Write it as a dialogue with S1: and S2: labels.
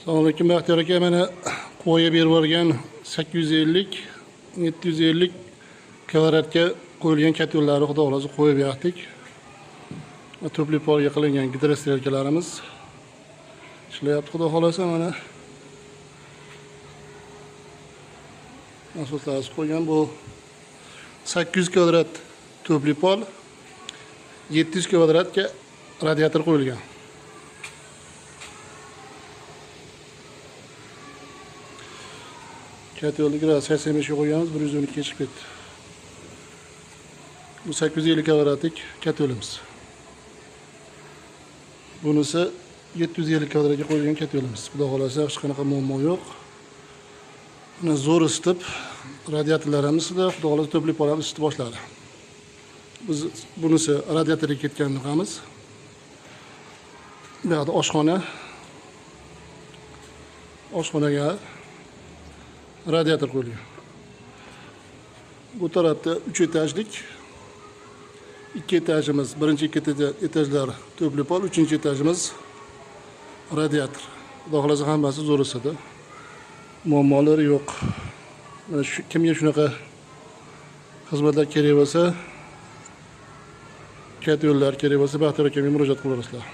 S1: Assalomu alaykum Baxtiyor aka, mana qo'yib berib yuborgan 850-750 kvadratga qo'yilgan katyonlarni xudo xolasa qo'yib berdik. Turli polga qilingan gidrostrelkalarimiz ishlayapti xudo xolasa. Mana asoslarni qo'ygan, bu 800 kvadrat turli pol, 700 kvadratga radiator qo'yilgan. Katyonlik 85 ga qo'yganmiz, 112 ga chiqib ketdi. Bu 850 kvadratlik katyonimiz. Bunisi 750 kvadratga qo'yilgan katyonimiz. Xudo xolasa hech qanaqa muammo yo'q. Buni zo'r isitib, radiatorlarimizda xudo xolasa turli pollarni isitib boshladi. Biz bunisi radiatorga ketganini qilamiz. Bu yerda oshxonaga radiator qo'yilgan. Bu tarafda 3 etajlik, 2 etajimiz, birinchi 2 etajlar turli pol, 3-chi etajimiz radiator. Xudo xolasa hammasi zo'r isidi. Muammolar yo'q. Mana shu kimga shunaqa xizmatlar kerak bo'lsa, katyonlar kerak bo'lsa, Baxtiyor akaga murojaat qilaverasizlar.